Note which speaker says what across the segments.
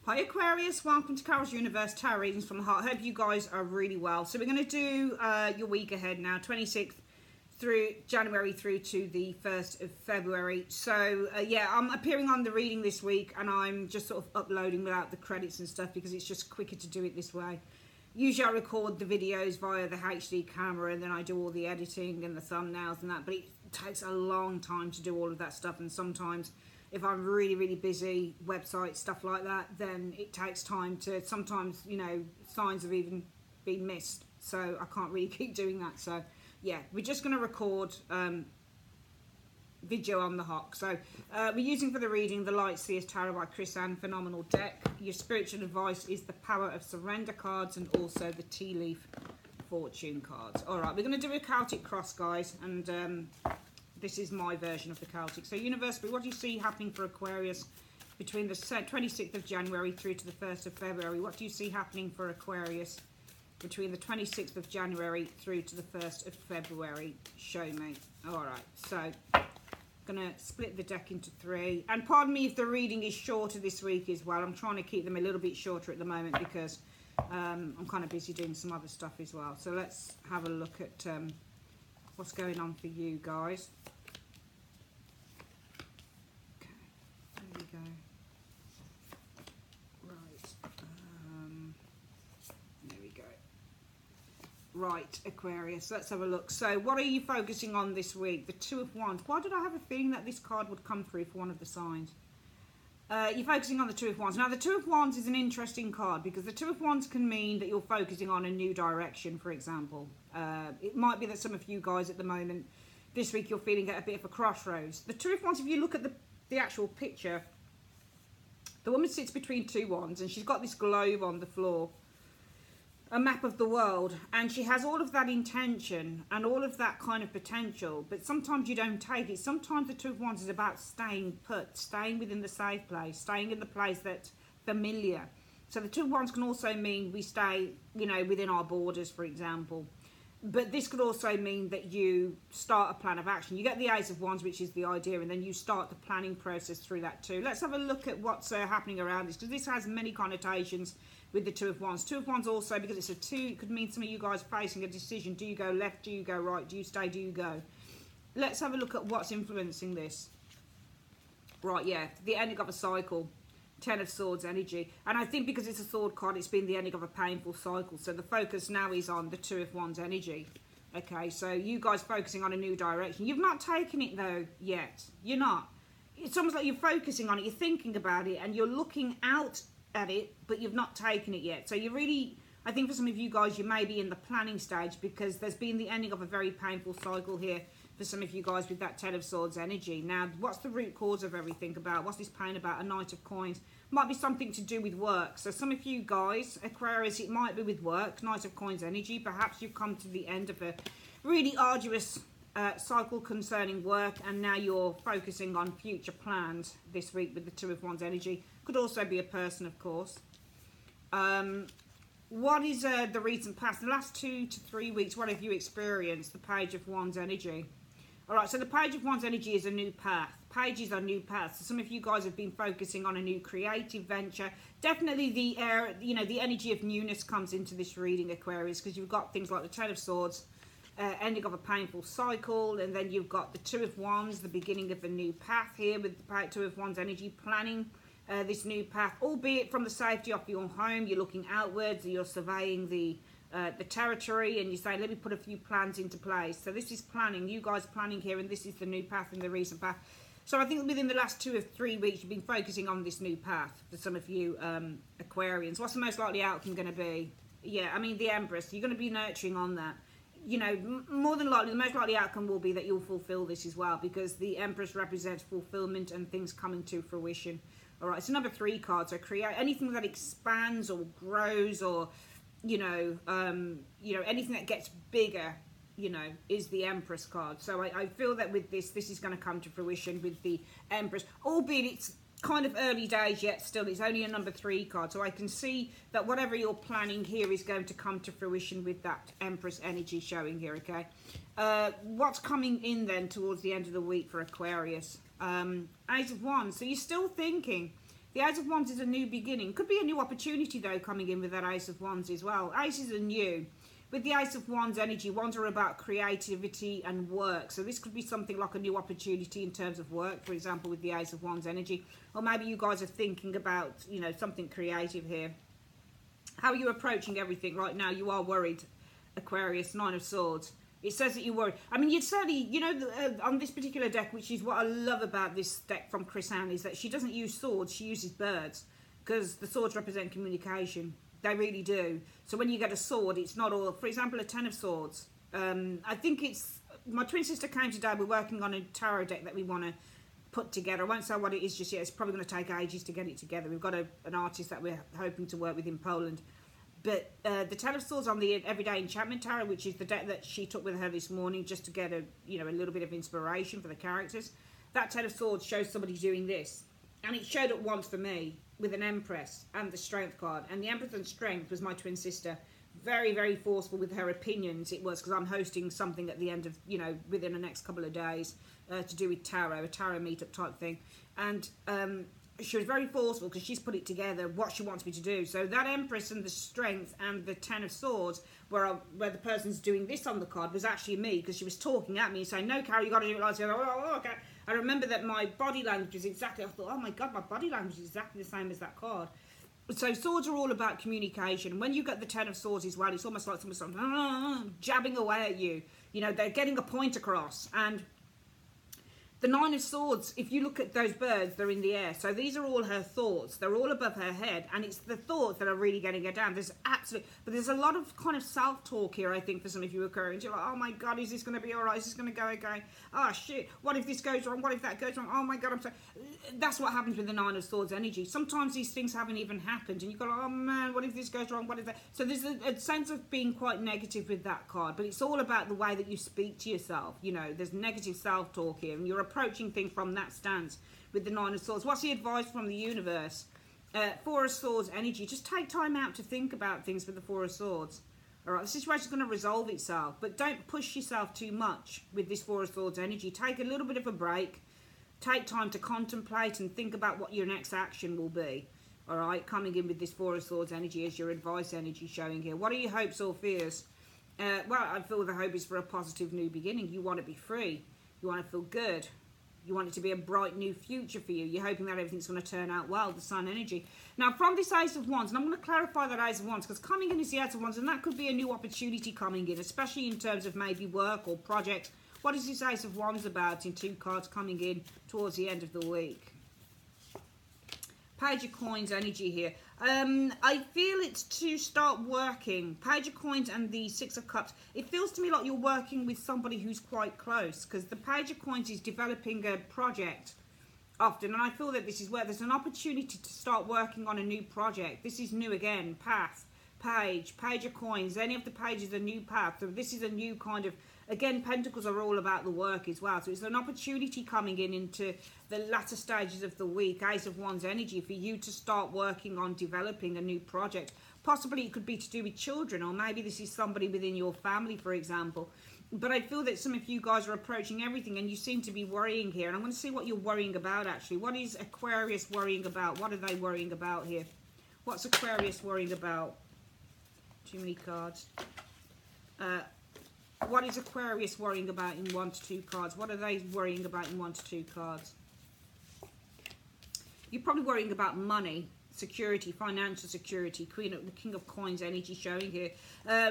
Speaker 1: Hi Aquarius, welcome to Carol's Universe Tarot Readings from the Heart. I hope you guys are really well. So we're going to do your week ahead now, 26th through January through to the 1st of February. So yeah, I'm appearing on the reading this week and I'm just sort of uploading without the credits and stuff because it's just quicker to do it this way. Usually I record the videos via the HD camera and then I do all the editing and the thumbnails and that, but it takes a long time to do all of that stuff, and sometimes if I'm really busy, website stuff like that, then it takes time to, sometimes, you know, signs have even been missed, so I can't really keep doing that. So yeah, we're just going to record video on the hop. So we're using for the reading the Light Seers Tarot by Chris Ann, phenomenal deck. Your spiritual advice is the Power of Surrender cards and also the Tea Leaf Fortune cards. All right, we're going to do a Celtic cross, guys, and this is my version of the Celtic. So universe, what do you see happening for Aquarius between the 26th of January through to the 1st of February? What do you see happening for Aquarius between the 26th of January through to the 1st of February? Show me. All right, so I'm going to split the deck into three. And pardon me if the reading is shorter this week as well. I'm trying to keep them a little bit shorter at the moment because I'm kind of busy doing some other stuff as well. So let's have a look at what's going on for you guys. Okay, there we go. Right, there we go. Right, Aquarius, let's have a look. So what are you focusing on this week? The Two of Wands. Why did I have a feeling that this card would come through for one of the signs? You're focusing on the Two of Wands. Now, the Two of Wands is an interesting card because the Two of Wands can mean that you're focusing on a new direction, for example. It might be that some of you guys at the moment, this week, you're feeling at a bit of a crossroads. The Two of Wands, if you look at the actual picture, the woman sits between two wands and she's got this globe on the floor, a map of the world, and she has all of that intention and all of that kind of potential, but sometimes you don't take it. Sometimes the Two of Wands is about staying put, staying within the safe place, staying in the place that's familiar. So the Two of Wands can also mean we stay, you know, within our borders, for example. But this could also mean that you start a plan of action. You get the Ace of Wands, which is the idea, and then you start the planning process through that too. Let's have a look at what's happening around this, because this has many connotations with the Two of Wands. Two of Wands also, because it's a two, it could mean some of you guys facing a decision. Do you go left? Do you go right? Do you stay? Do you go? Let's have a look at what's influencing this. Right, yeah, the ending of a cycle. Ten of Swords energy, and I think because it's a sword card, it's been the ending of a painful cycle, so the focus now is on the Two of Wands energy. Okay, so you guys focusing on a new direction. You've not taken it though yet. You're not. It's almost like you're focusing on it, you're thinking about it, and you're looking out at it, but you've not taken it yet. So you really, I think for some of you guys, you may be in the planning stage because there's been the ending of a very painful cycle here for some of you guys with that Ten of Swords energy. Now, what's the root cause of everything about? What's this pain about? A Knight of Coins. Might be something to do with work. So some of you guys, Aquarius, it might be with work. Knight of Coins energy. Perhaps you've come to the end of a really arduous cycle concerning work, and now you're focusing on future plans this week with the Two of Wands energy. Could also be a person, of course. What is the recent past? The last 2 to 3 weeks, what have you experienced? The Page of Wands energy. All right, so the Page of Wands energy is a new path. Pages are new paths. So some of you guys have been focusing on a new creative venture. Definitely the you know, the energy of newness comes into this reading, Aquarius, because you've got things like the Ten of Swords, ending of a painful cycle, and then you've got the Two of Wands, the beginning of a new path here with the Two of Wands energy, planning this new path, albeit from the safety of your home. You're looking outwards, you're surveying the territory, and you say, let me put a few plans into place. So this is planning, you guys planning here, and this is the new path and the recent path. So I think within the last 2 or 3 weeks, you've been focusing on this new path for some of you Aquarians. What's the most likely outcome going to be? Yeah, I mean, the Empress, you're going to be nurturing on that. You know, more than likely, the most likely outcome will be that you'll fulfill this as well, because the Empress represents fulfillment and things coming to fruition. All right, so number 3 card, so create anything that expands or grows, or you know, anything that gets bigger, you know, is the Empress card. So I feel that with this is going to come to fruition with the Empress, albeit it's kind of early days yet still. It's only a number 3 card, so I can see that whatever you're planning here is going to come to fruition with that Empress energy showing here. Okay, what's coming in then towards the end of the week for Aquarius? Ace of Wands. So you're still thinking The Ace of Wands is a new beginning. Could be a new opportunity, though, coming in with that Ace of Wands as well. Aces are new. With the Ace of Wands energy, wands are about creativity and work. So this could be something like a new opportunity in terms of work, for example, with the Ace of Wands energy. Or maybe you guys are thinking about, you know, something creative here. How are you approaching everything right now? You are worried, Aquarius, Nine of Swords. It says that you're worried. I mean, you'd certainly, you know, on this particular deck, which is what I love about this deck from Chris Ann, is that she doesn't use swords, she uses birds. Because the swords represent communication. They really do. So when you get a sword, it's not all... For example, a Ten of Swords. I think it's... My twin sister came today. We're working on a tarot deck that we want to put together. I won't say what it is just yet. It's probably going to take ages to get it together. We've got an artist that we're hoping to work with in Poland. But the Ten of Swords on the Everyday Enchantment Tarot, which is the deck that she took with her this morning just to get a, you know, a little bit of inspiration for the characters. That Ten of Swords shows somebody doing this. And it showed up once for me with an Empress and the Strength card. And the Empress and Strength was my twin sister. Very, very forceful with her opinions. It was because I'm hosting something at the end of, you know, within the next couple of days to do with tarot, a tarot meetup type thing. And she was very forceful because she's put it together, what she wants me to do. So that Empress and the Strength and the Ten of Swords, where the person's doing this on the card, was actually me, because she was talking at me and saying, no, Carol, you got to do it like this. Oh, okay. I remember that my body language was exactly, I thought, oh my God, my body language is exactly the same as that card. So swords are all about communication. When you get the Ten of Swords as well, it's almost like someone's jabbing away at you. You know, they're getting a point across. And the Nine of Swords, if you look at those birds, they're in the air. So these are all her thoughts. They're all above her head. And it's the thoughts that are really getting her down. But there's a lot of kind of self-talk here, I think, for some of you Aquarians. You're like, oh my God, is this going to be all right? Is this going to go okay? Oh shit, what if this goes wrong? What if that goes wrong? Oh my God, I'm sorry. That's what happens with the Nine of Swords energy. Sometimes these things haven't even happened. And you go, oh man, what if this goes wrong? What if that? So there's a sense of being quite negative with that card. But it's all about the way that you speak to yourself. You know, there's negative self-talk here. And you're approaching things from that stance with the Nine of Swords. What's the advice from the universe? Four of Swords energy. Just take time out to think about things with the Four of Swords. All right, the situation's going to resolve itself, but don't push yourself too much with this Four of Swords energy. Take a little bit of a break. Take time to contemplate and think about what your next action will be. All right, coming in with this Four of Swords energy as your advice energy showing here. What are your hopes or fears? Well, I feel the hope is for a positive new beginning. You want to be free. You want to feel good. You want it to be a bright new future for you. You're hoping that everything's going to turn out well, the Sun energy. Now, from this Ace of Wands, and I'm going to clarify that Ace of Wands, because coming in is the Ace of Wands, and that could be a new opportunity coming in, especially in terms of maybe work or project. What is this Ace of Wands about in two cards coming in towards the end of the week? Page of Coins energy here. I feel it's to start working. Page of Coins and the Six of Cups. It feels to me like you're working with somebody who's quite close, because the Page of Coins is developing a project often, and I feel that this is where there's an opportunity to start working on a new project. This is new again. Path, Page of Coins. Any of the pages are new path. So this is a new kind of, again, Pentacles are all about the work as well. So it's an opportunity coming into the latter stages of the week. Ace of Wands energy for you to start working on developing a new project. Possibly it could be to do with children, or maybe this is somebody within your family, for example. But I feel that some of you guys are approaching everything and you seem to be worrying here. And I'm going to see what you're worrying about, actually. What is Aquarius worrying about? What are they worrying about here? What's Aquarius worrying about? Too many cards. What is Aquarius worrying about in 1 to 2 cards? What are they worrying about in 1 to 2 cards? You're probably worrying about money, security, financial security. The King of Coins energy showing here.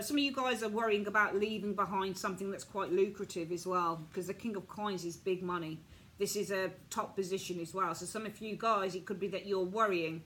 Speaker 1: Some of you guys are worrying about leaving behind something that's quite lucrative as well, because the King of Coins is big money. This is a top position as well. So some of you guys, it could be that you're worrying.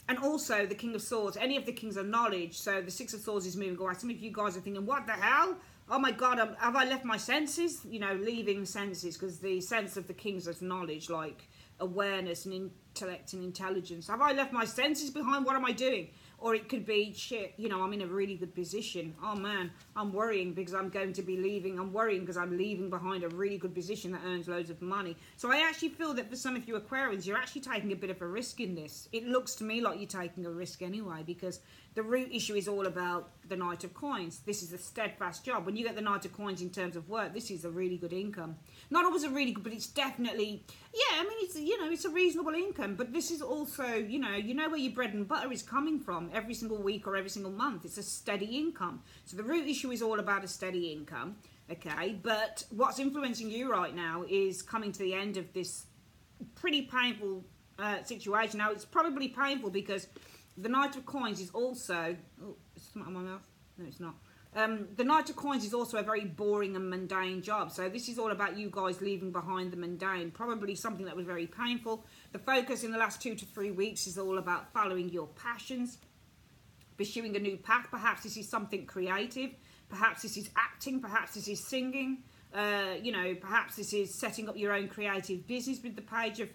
Speaker 1: And also the King of Swords, any of the Kings of Knowledge. So the Six of Swords is moving away. Some of you guys are thinking, what the hell? Oh my God, have I left my senses? You know, leaving senses, because the sense of the Kings of Knowledge, like awareness and intellect and intelligence. Have I left my senses behind? What am I doing? Or it could be, shit, you know, I'm in a really good position. Oh man, I'm worrying because I'm going to be leaving. I'm worrying because I'm leaving behind a really good position that earns loads of money. So I actually feel that for some of you Aquarians, you're actually taking a bit of a risk in this. It looks to me like you're taking a risk anyway, because the root issue is all about the Knight of Coins. This is a steadfast job. When you get the Knight of Coins in terms of work, this is a really good income. Not always a really good, but it's definitely, yeah, I mean, it's, you know, it's a reasonable income. income, but this is also, you know where your bread and butter is coming from every single week or every single month. It's a steady income. So the root issue is all about a steady income, okay? But what's influencing you right now is coming to the end of this pretty painful situation. Now, it's probably painful because the Knight of Coins is also... Oh, is it on my mouth? No, it's not. The Knight of Coins is also a very boring and mundane job. So this is all about you guys leaving behind the mundane. Probably something that was very painful. The focus in the last 2 to 3 weeks is all about following your passions, pursuing a new path. Perhaps this is something creative. Perhaps this is acting. Perhaps this is singing. Perhaps this is setting up your own creative business with the Page of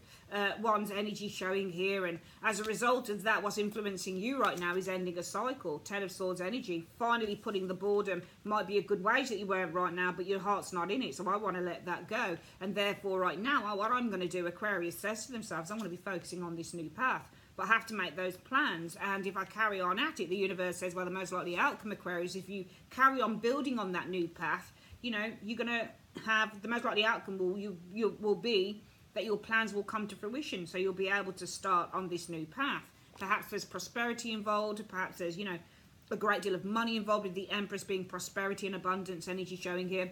Speaker 1: Wands energy showing here. And as a result of that, what's influencing you right now is ending a cycle. 10 of Swords energy, finally putting the boredom. Might be a good wage that you wear right now, but your heart's not in it. So I want to let that go. And therefore right now, what I'm going to do, Aquarius says to themselves, I'm going to be focusing on this new path. But I have to make those plans. And if I carry on at it, the universe says, well, the most likely outcome, Aquarius, if you carry on building on that new path, you're going to have the most likely outcome will be that your plans will come to fruition. So you'll be able to start on this new path. Perhaps there's prosperity involved. Perhaps there's, a great deal of money involved, with the Empress being prosperity and abundance energy showing here.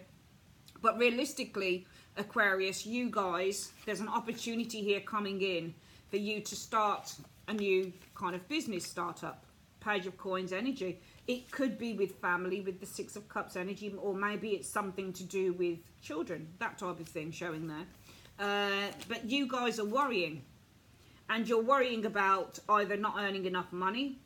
Speaker 1: But realistically, Aquarius, you guys, there's an opportunity here coming in for you to start a new kind of business startup. Page of Coins energy. It could be with family, with the 6 of Cups energy, or maybe it's something to do with children, that type of thing showing there. But you guys are worrying, and you're worrying about either not earning enough money,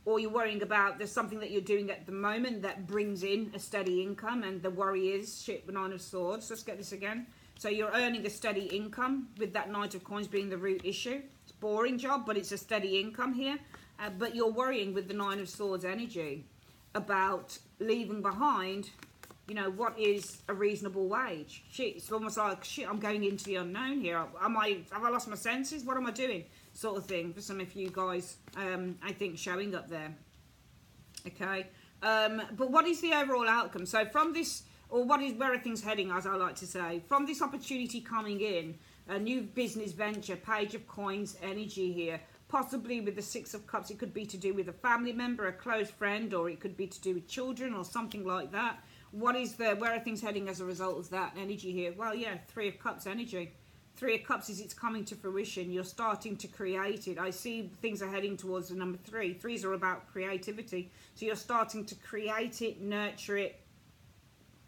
Speaker 1: or you're worrying about there's something that you're doing at the moment that brings in a steady income, and the worry is, shit, the 9 of Swords. Let's get this again. So you're earning a steady income with that Knight of Coins being the root issue. It's a boring job, but it's a steady income here. But you're worrying with the 9 of Swords energy about leaving behind, what is a reasonable wage. Shit, it's almost like, shit, I'm going into the unknown here. Have I lost my senses? What am I doing? Sort of thing for some of you guys, I think, showing up there. Okay. But what is the overall outcome? So from this, or where are things heading, as I like to say, from this opportunity coming in, a new business venture, Page of Coins energy here, possibly with the 6 of Cups. It could be to do with a family member, a close friend, or it could be to do with children or something like that. Where are things heading as a result of that energy here? Well, yeah, 3 of Cups energy. 3 of Cups is it's coming to fruition. You're starting to create it. I see things are heading towards the number 3. 3s are about creativity. So you're starting to create it, nurture it,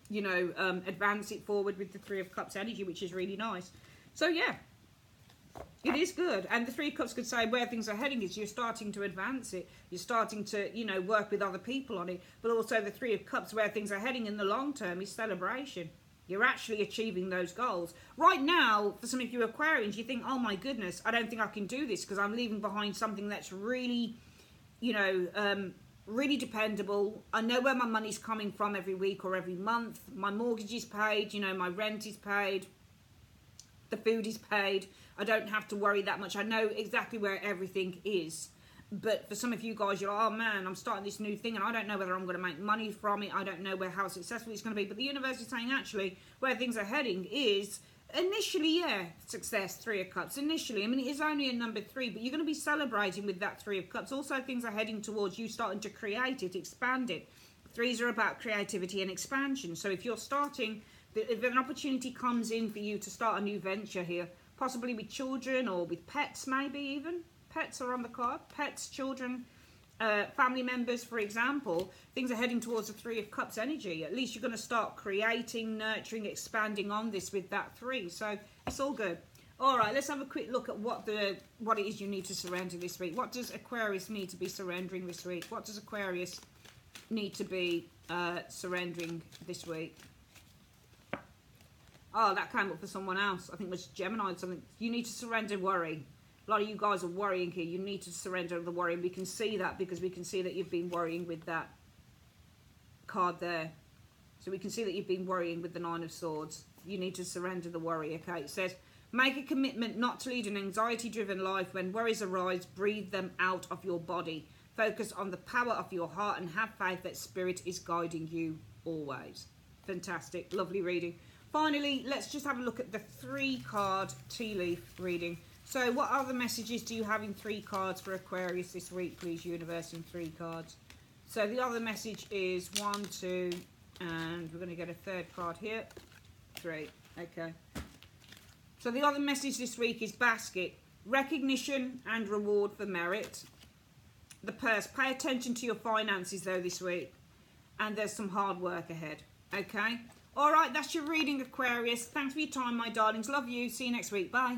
Speaker 1: advance it forward with the 3 of Cups energy, which is really nice. So, yeah. It is good. And the 3 of Cups could say where things are heading is you're starting to advance it. You're starting to, work with other people on it. But also the 3 of Cups, where things are heading in the long term, is celebration. You're actually achieving those goals. Right now, for some of you Aquarians, you think, oh my goodness, I don't think I can do this because I'm leaving behind something that's really, really dependable. I know where my money's coming from every week or every month. My mortgage is paid, my rent is paid. The food is paid. I don't have to worry that much. I know exactly where everything is. But for some of you guys, you're like, oh man, I'm starting this new thing and I don't know whether I'm going to make money from it. I don't know how successful it's going to be. But the universe is saying actually where things are heading is initially, yeah, success, 3 of Cups. Initially, I mean, it is only a number 3, but you're going to be celebrating with that 3 of Cups. Also, things are heading towards you starting to create it, expand it. 3s are about creativity and expansion. So if you're starting, if an opportunity comes in for you to start a new venture here, possibly with children or with pets, maybe even. Pets are on the card. Pets, children, family members, for example. Things are heading towards the 3 of Cups energy. At least you're going to start creating, nurturing, expanding on this with that 3. So it's all good. All right, let's have a quick look at what it is you need to surrender this week. What does Aquarius need to be surrendering this week? What does Aquarius need to be surrendering this week? Oh, that came up for someone else. I think it was Gemini or something. You need to surrender worry. A lot of you guys are worrying here. You need to surrender the worry. And we can see that because we can see that you've been worrying with that card there. So we can see that you've been worrying with the 9 of Swords. You need to surrender the worry, okay? It says, make a commitment not to lead an anxiety-driven life. When worries arise, breathe them out of your body. Focus on the power of your heart and have faith that Spirit is guiding you always. Fantastic. Lovely reading. Finally, let's just have a look at the 3-card tea leaf reading So what other messages do you have in 3 cards for Aquarius this week, please, universe, in 3 cards? So the other message is 1, 2, and we're going to get a 3rd card here. 3. Okay. So the other message this week is basket. Recognition and reward for merit. The purse. Pay attention to your finances, though, this week. And there's some hard work ahead. Okay? All right, that's your reading, Aquarius. Thanks for your time, my darlings. Love you. See you next week. Bye.